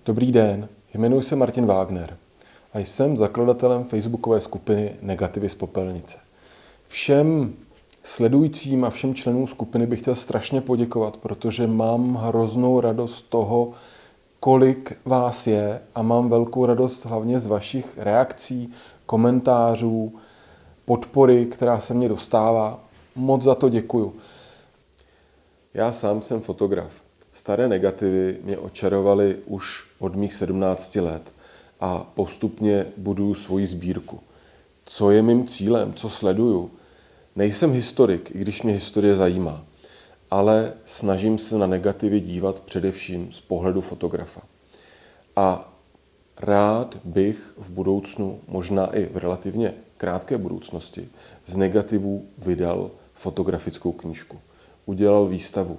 Dobrý den, jmenuji se Martin Wagner a jsem zakladatelem facebookové skupiny Negativy z popelnice. Všem sledujícím a všem členům skupiny bych chtěl strašně poděkovat, protože mám hroznou radost z toho, kolik vás je a mám velkou radost hlavně z vašich reakcí, komentářů, podpory, která se mně dostává. Moc za to děkuju. Já sám jsem fotograf. Staré negativy mě očarovaly už od mých 17 let a postupně buduju svoji sbírku. Co je mým cílem, co sleduju? Nejsem historik, i když mě historie zajímá, ale snažím se na negativy dívat především z pohledu fotografa. A rád bych v budoucnu, možná i v relativně krátké budoucnosti, z negativů vydal fotografickou knížku. Udělal výstavu.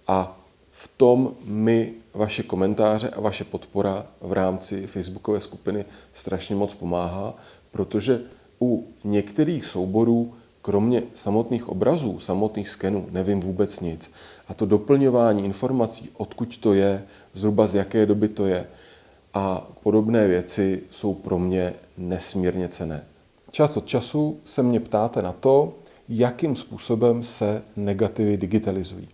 A v tom mi vaše komentáře a vaše podpora v rámci facebookové skupiny strašně moc pomáhá, protože u některých souborů, kromě samotných obrazů, samotných skenů, nevím vůbec nic. A to doplňování informací, odkud to je, zhruba z jaké doby to je a podobné věci jsou pro mě nesmírně cenné. Čas od času se mě ptáte na to, jakým způsobem se negativy digitalizují.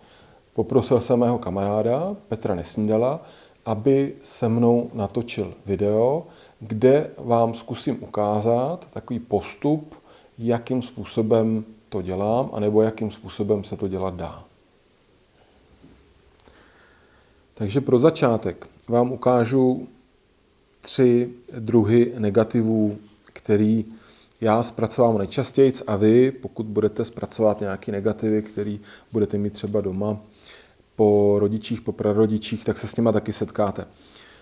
Poprosil jsem mého kamaráda Petra Nesnídala, aby se mnou natočil video, kde vám zkusím ukázat takový postup, jakým způsobem to dělám, anebo jakým způsobem se to dělat dá. Takže pro začátek vám ukážu 3 druhy negativů, který já zpracovám nejčastěji a vy, pokud budete zpracovat nějaké negativy, který budete mít třeba doma po rodičích, po prarodičích, tak se s nima taky setkáte.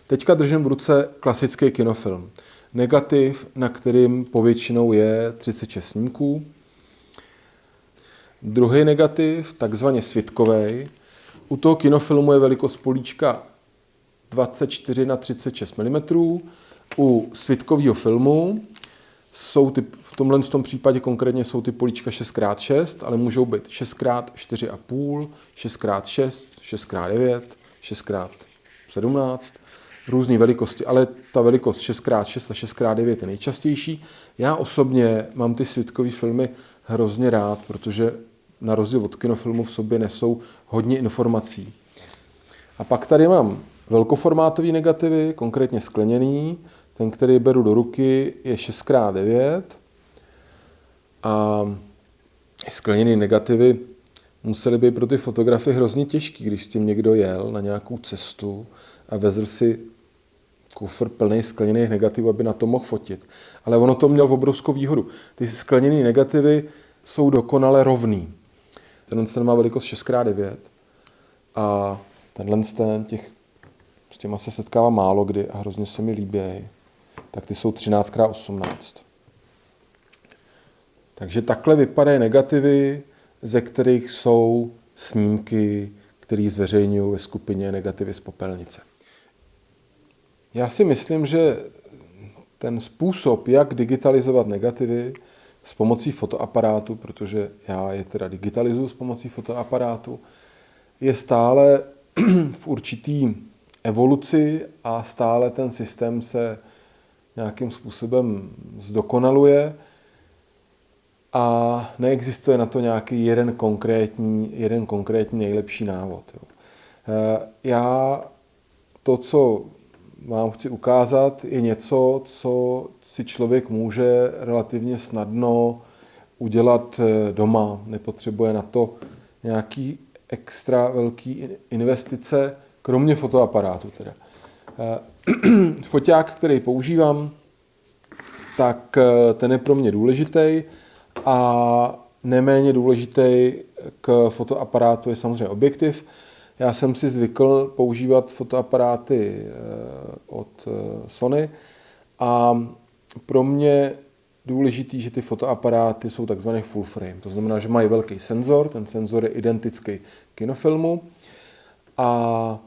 Teďka držím v ruce klasický kinofilm. Negativ, na kterým povětšinou je 36 snímků. Druhý negativ, takzvaně svitkovej. U toho kinofilmu je velikost políčka 24 na 36 mm. U svitkového filmu jsou v tomhle případě konkrétně jsou ty políčka 6x6, ale můžou být 6x4,5, 6x6, 6x9, 6x17, různé velikosti, ale ta velikost 6x6 a 6x9 je nejčastější. Já osobně mám ty svitkové filmy hrozně rád, protože na rozdíl od kinofilmu v sobě nesou hodně informací. A pak tady mám velkoformátový negativy, konkrétně skleněný. Ten, který beru do ruky, je 6x9 a skleněný negativy musely být pro ty fotografy hrozně těžký, když s tím někdo jel na nějakou cestu a vezl si kufr plný skleněných negativů, aby na to mohl fotit. Ale ono to mělo obrovskou výhodu. Ty skleněné negativy jsou dokonale rovný. Tenhle má velikost 6x9 a s těma se setkává málo kdy a hrozně se mi líbí. Tak ty jsou 13x18. Takže takhle vypadají negativy, ze kterých jsou snímky, které zveřejňují ve skupině Negativy z popelnice. Já si myslím, že ten způsob, jak digitalizovat negativy s pomocí fotoaparátu, protože já je teda digitalizuju s pomocí fotoaparátu, je stále v určitý evoluci a stále ten systém se nějakým způsobem zdokonaluje a neexistuje na to nějaký jeden konkrétní nejlepší návod. Já to, co vám chci ukázat, je něco, co si člověk může relativně snadno udělat doma. Nepotřebuje na to nějaký extra velký investice, kromě fotoaparátu teda. Foťák, který používám, tak ten je pro mě důležitý a neméně důležitý k fotoaparátu je samozřejmě objektiv. Já jsem si zvykl používat fotoaparáty od Sony a pro mě důležitý, že ty fotoaparáty jsou takzvaný full frame. To znamená, že mají velký senzor, ten senzor je identický kinofilmu a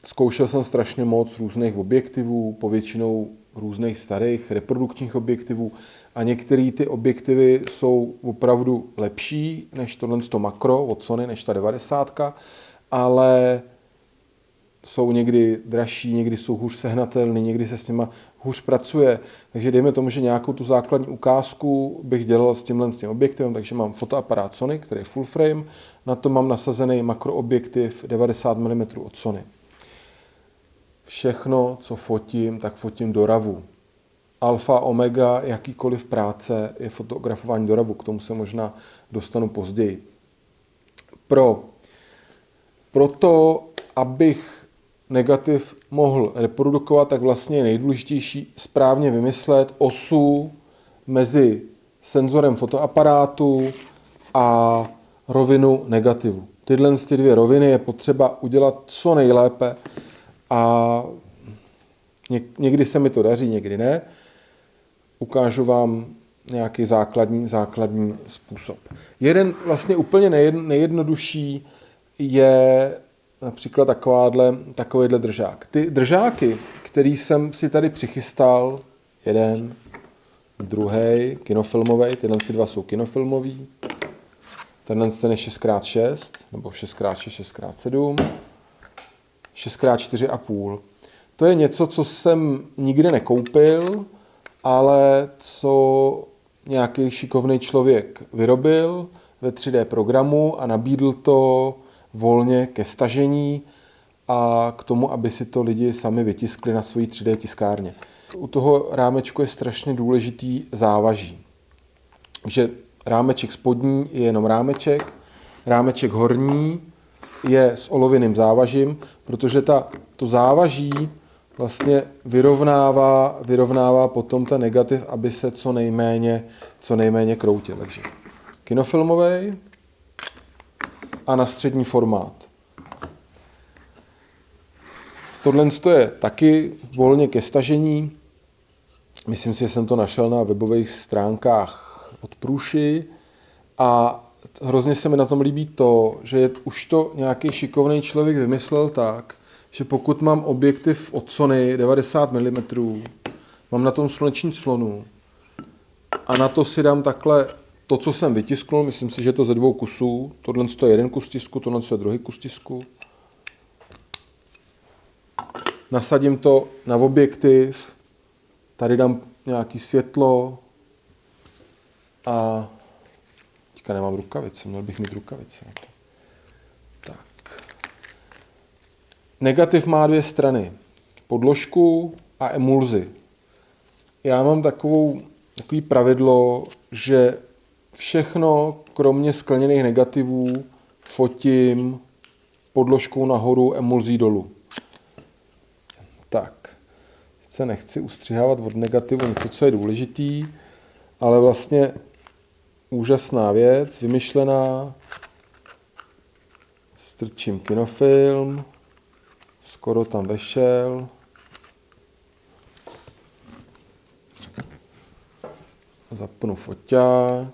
zkoušel jsem strašně moc různých objektivů, povětšinou různých starých reprodukčních objektivů a některé ty objektivy jsou opravdu lepší než tohle makro od Sony, než ta 90, ale jsou někdy dražší, někdy jsou hůř sehnatelný, někdy se s nima hůř pracuje. Takže dejme tomu, že nějakou tu základní ukázku bych dělal s tím objektivem, takže mám fotoaparát Sony, který je full frame, na to mám nasazený makroobjektiv 90 mm od Sony. Všechno, co fotím, tak fotím do RAWu. Alfa, omega, jakýkoliv práce je fotografování do RAWu, k tomu se možná dostanu později. Proto, abych negativ mohl reprodukovat, tak vlastně je nejdůležitější správně vymyslet osu mezi senzorem fotoaparátu a rovinu negativu. Tyhle dvě roviny je potřeba udělat co nejlépe a někdy se mi to daří, někdy ne. Ukážu vám nějaký základní způsob. Jeden vlastně úplně nejjednodušší je například takovýhle držák. Ty držáky, který jsem si tady přichystal, jeden, druhý, kinofilmový, tyhle dva jsou kinofilmový, tenhle je 6x6, nebo 6x6, 6x7, 6x4,5. To je něco, co jsem nikdy nekoupil, ale co nějaký šikovný člověk vyrobil ve 3D programu a nabídl to volně ke stažení a k tomu, aby si to lidi sami vytiskli na svojí 3D tiskárně. U toho rámečku je strašně důležitý závaží. Takže rámeček spodní je jenom rámeček horní je s olověným závažím, protože to závaží vlastně vyrovnává potom ten negativ, aby se co nejméně kroutil. Takže kinofilmový a na střední formát. Tohle je taky volně ke stažení. Myslím si, že jsem to našel na webových stránkách od Průši a hrozně se mi na tom líbí to, že už to nějaký šikovný člověk vymyslel tak, že pokud mám objektiv od Sony 90 mm, mám na tom sluneční clonu a na to si dám takhle to, co jsem vytisknul, myslím si, že to ze 2 kusů, tohle je jeden kus tisku, tohle je druhý kus tisku. Nasadím to na objektiv, tady dám nějaké světlo a teďka nemám rukavice, měl bych mít rukavice. Tak. Negativ má 2 strany, podložku a emulzi. Já mám takový pravidlo, že všechno, kromě skleněných negativů, fotím podložkou nahoru, emulzí dolů. Tak, teď se nechci ustřihávat od negativu něco, co je důležitý, ale vlastně úžasná věc, vymyšlená. Strčím kinofilm, skoro tam vešel. Zapnu foťák.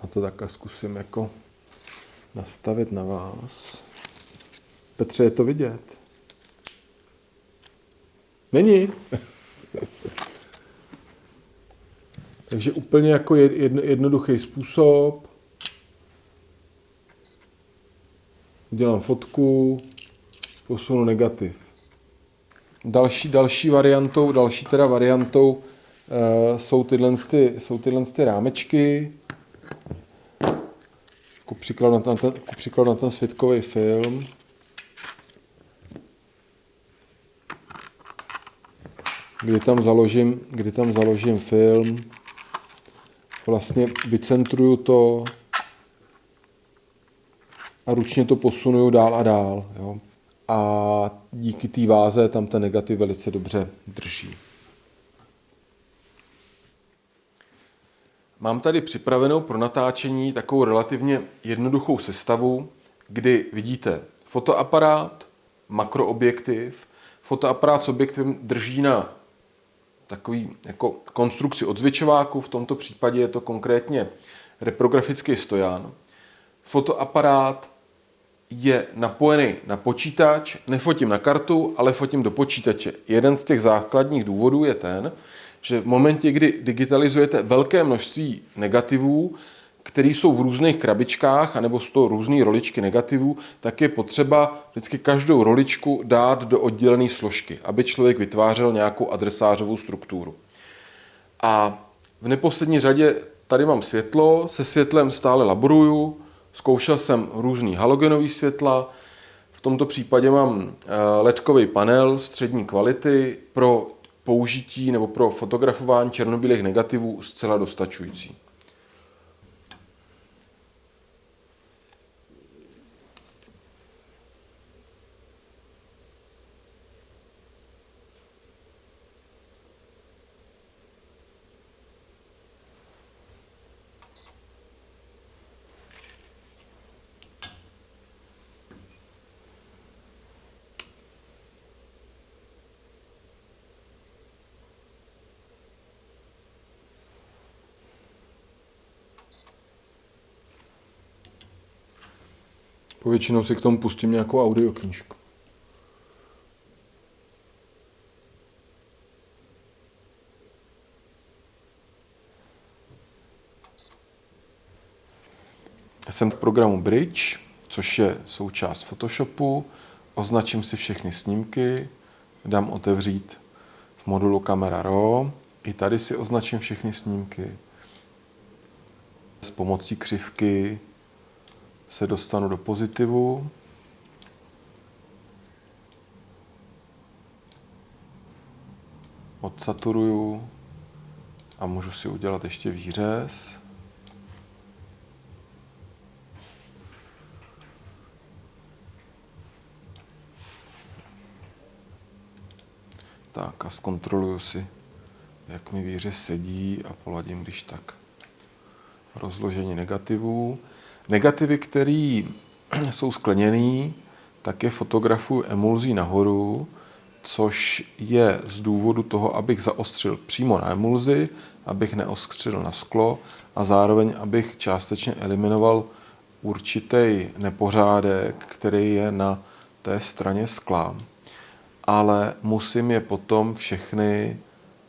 A to takhle zkusím jako nastavit na vás. Petře, je to vidět? Není. Takže úplně jako jednoduchý způsob. Udělám fotku, posunu negativ. Další variantou jsou tyhle rámečky. Ku příkladu na ten světkový film. Kdy tam založím film. Vlastně vycentruju to a ručně to posunuju dál a dál. Jo. A díky té váze tam ten negativ velice dobře drží. Mám tady připravenou pro natáčení takovou relativně jednoduchou sestavu, kdy vidíte fotoaparát, makroobjektiv. Fotoaparát s objektivem drží na takový jako konstrukci od zvětšováku, v tomto případě je to konkrétně reprografický stojan. Fotoaparát je napojený na počítač, nefotím na kartu, ale fotím do počítače. Jeden z těch základních důvodů je ten, že v momentě, kdy digitalizujete velké množství negativů, které jsou v různých krabičkách, anebo z toho různé roličky negativů, tak je potřeba vždycky každou roličku dát do oddělené složky, aby člověk vytvářel nějakou adresářovou strukturu. A v neposlední řadě tady mám světlo, se světlem stále laboruju, zkoušel jsem různý halogenový světla, v tomto případě mám ledkový panel střední kvality pro použití nebo pro fotografování černobílých negativů zcela dostačující. Povětšinou si k tomu pustím nějakou audioknížku. Jsem v programu Bridge, což je součást Photoshopu. Označím si všechny snímky, dám otevřít v modulu Camera Raw. I tady si označím všechny snímky. S pomocí křivky se dostanu do pozitivu. Odsaturuju a můžu si udělat ještě výřez. Tak a zkontroluju si, jak mi výřez sedí a poladím když tak rozložení negativů. Negativy, které jsou skleněný, tak je fotografuji emulzí nahoru, což je z důvodu toho, abych zaostřil přímo na emulzi, abych neostřil na sklo a zároveň abych částečně eliminoval určitý nepořádek, který je na té straně skla. Ale musím je potom všechny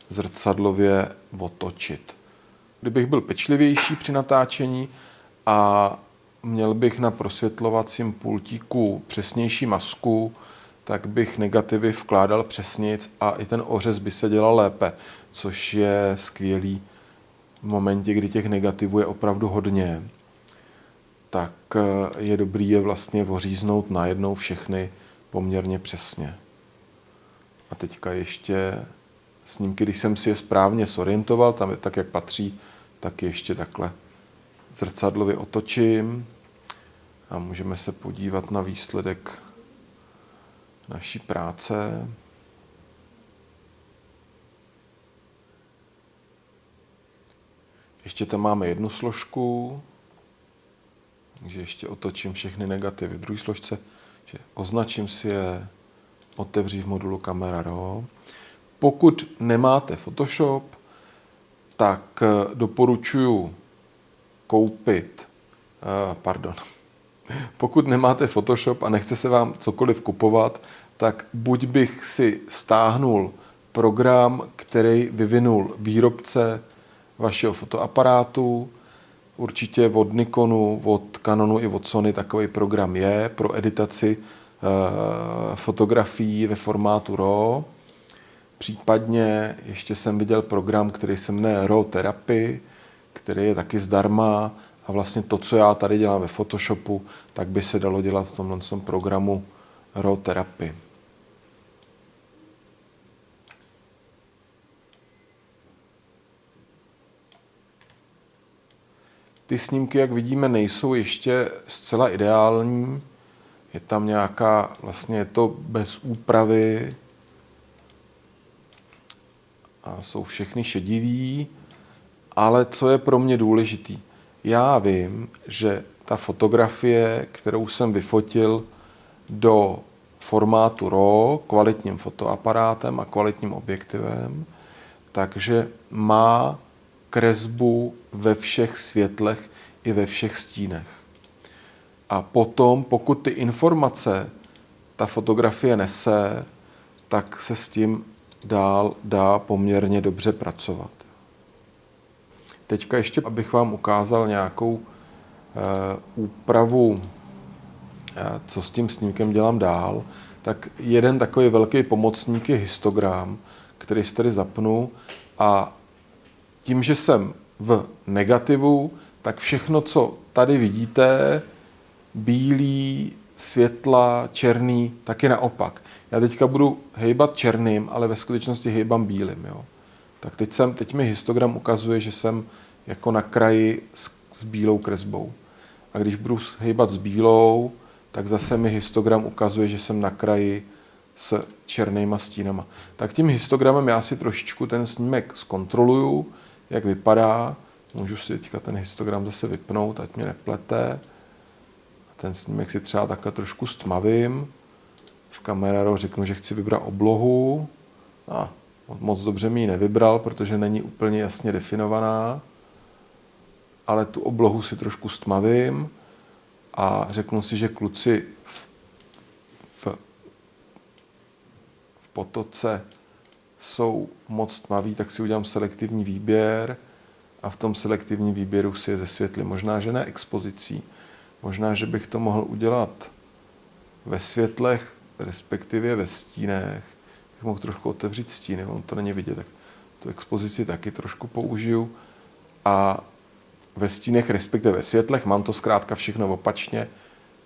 zrcadlově otočit. Kdybych byl pečlivější při natáčení a měl bych na prosvětlovacím pultíku přesnější masku, tak bych negativy vkládal přesnějc a i ten ořez by se dělal lépe, což je skvělý v momentě, kdy těch negativů je opravdu hodně. Tak je dobrý je vlastně oříznout najednou všechny poměrně přesně. A teďka ještě snímky, když jsem si je správně zorientoval, tam je tak, jak patří, tak ještě takhle zrcadlově otočím a můžeme se podívat na výsledek naší práce. Ještě tam máme jednu složku, takže ještě otočím všechny negativy v druhé složce, že označím si je, otevřít v modulu Camera Raw. Pokud nemáte Photoshop, tak doporučuji koupit, Pokud nemáte Photoshop a nechce se vám cokoliv kupovat, tak buď bych si stáhnul program, který vyvinul výrobce vašeho fotoaparátu, určitě od Nikonu, od Canonu i od Sony takový program je pro editaci fotografií ve formátu RAW. Případně ještě jsem viděl program, který se jmenuje RAW Therapy, který je taky zdarma a vlastně to, co já tady dělám ve Photoshopu, tak by se dalo dělat v tomhle programu RAW Therapy. Ty snímky, jak vidíme, nejsou ještě zcela ideální. Je tam nějaká, vlastně je to bez úpravy a jsou všechny šedivý, ale co je pro mě důležitý? Já vím, že ta fotografie, kterou jsem vyfotil do formátu RAW, kvalitním fotoaparátem a kvalitním objektivem, takže má kresbu ve všech světlech i ve všech stínech. A potom, pokud ty informace ta fotografie nese, tak se s tím dál dá poměrně dobře pracovat. Teďka ještě, abych vám ukázal nějakou úpravu, co s tím snímkem dělám dál, tak jeden takový velký pomocník je histogram, který si tady zapnu a tím, že jsem v negativu, tak všechno, co tady vidíte, bílý, světla, černý, tak je naopak. Já teďka budu hejbat černým, ale ve skutečnosti hejbám bílým. Jo. Tak teď mi histogram ukazuje, že jsem jako na kraji s bílou kresbou. A když budu hejbat s bílou, tak zase mi histogram ukazuje, že jsem na kraji s černýma stínama. Tak tím histogramem já si trošičku ten snímek zkontroluju, jak vypadá. Můžu si teďka ten histogram zase vypnout, ať mě neplete. Ten snímek si třeba takhle trošku stmavím. V Camera řeknu, že chci vybrat oblohu. A moc dobře mi ji nevybral, protože není úplně jasně definovaná. Ale tu oblohu si trošku stmavím a řeknu si, že kluci v potoce jsou moc tmaví, tak si udělám selektivní výběr a v tom selektivním výběru si je zesvětlím. Možná, že ne expozicí. Možná, že bych to mohl udělat ve světlech, respektive ve stínech. Bych mohl trošku otevřít stíny, on to není vidět, tak tu expozici taky trošku použiju. A ve stínech, respektive ve světlech, mám to zkrátka všechno opačně,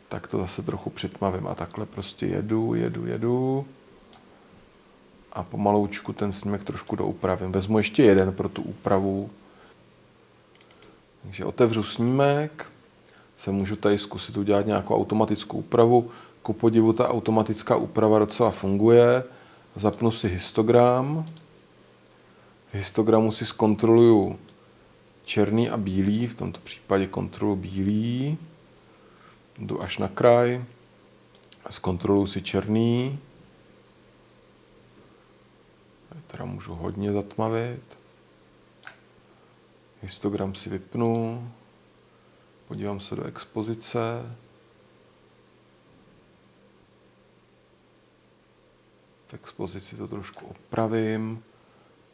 tak to zase trochu přitmavím. A takhle prostě jedu. A pomaloučku ten snímek trošku doupravím. Vezmu ještě jeden pro tu úpravu. Takže otevřu snímek. Se můžu tady zkusit udělat nějakou automatickou úpravu. Ku podivu ta automatická úprava docela funguje. Zapnu si histogram. V histogramu si zkontroluju černý a bílý. V tomto případě kontroluji bílý. Jdu až na kraj. Zkontroluji si černý. Teda můžu hodně zatmavit. Histogram si vypnu. Podívám se do expozice. V expozici to trošku opravím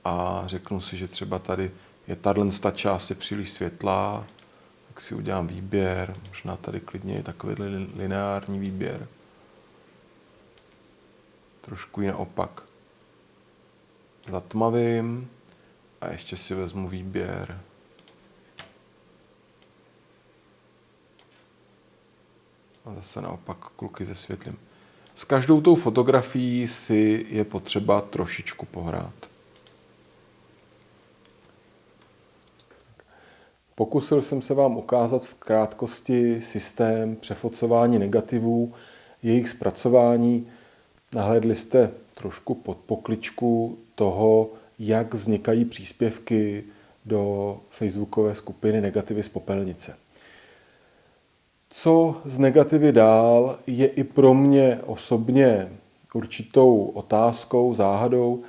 a řeknu si, že třeba tady je tato část je příliš světlá, tak si udělám výběr. Možná tady klidně je takový lineární výběr. Trošku ji naopak zatmavím a ještě si vezmu výběr. A zase naopak kluky zesvětlím. S každou tou fotografií si je potřeba trošičku pohrát. Pokusil jsem se vám ukázat v krátkosti systém přefocování negativů, jejich zpracování. Nahlédli jste trošku pod pokličku toho, jak vznikají příspěvky do facebookové skupiny Negativy z popelnice. Co z negativy dál je i pro mě osobně určitou otázkou, záhadou.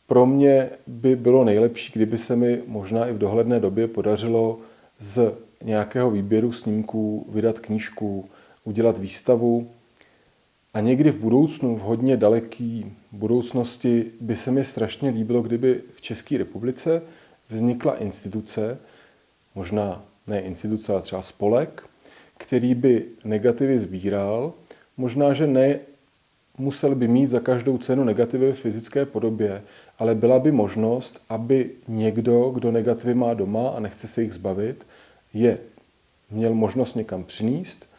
Pro mě by bylo nejlepší, kdyby se mi možná i v dohledné době podařilo z nějakého výběru snímků vydat knížku, udělat výstavu. A někdy v budoucnu, v hodně daleké budoucnosti, by se mi strašně líbilo, kdyby v České republice vznikla instituce, možná ne instituce, ale třeba spolek, který by negativy sbíral. Možná, že ne musel by mít za každou cenu negativy v fyzické podobě, ale byla by možnost, aby někdo, kdo negativy má doma a nechce se jich zbavit, je měl možnost někam přinést,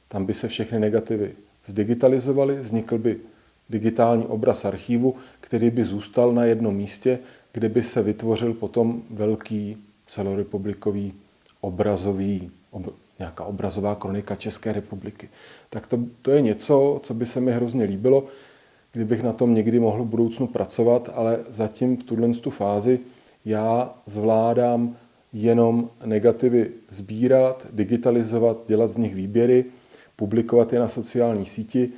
tam by se všechny negativy zdigitalizovaly, vznikl by digitální obraz archívu, který by zůstal na jednom místě, kde by se vytvořil potom velký celorepublikový nějaká obrazová kronika České republiky. Tak to je něco, co by se mi hrozně líbilo, kdybych na tom někdy mohl v budoucnu pracovat, ale zatím v tuto fázi já zvládám jenom negativy sbírat, digitalizovat, dělat z nich výběry, publikovat je na sociální síti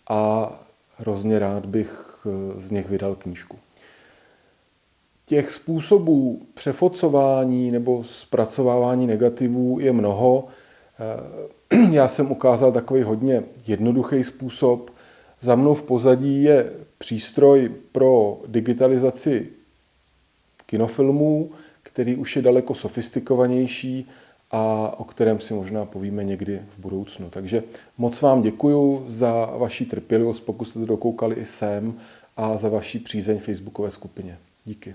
a hrozně rád bych z nich vydal knížku. Těch způsobů přefocování nebo zpracovávání negativů je mnoho. Já jsem ukázal takový hodně jednoduchý způsob. Za mnou v pozadí je přístroj pro digitalizaci kinofilmů, který už je daleko sofistikovanější a o kterém si možná povíme někdy v budoucnu. Takže moc vám děkuju za vaši trpělivost, pokud jste to dokoukali i sem, a za vaši přízeň facebookové skupině. Díky.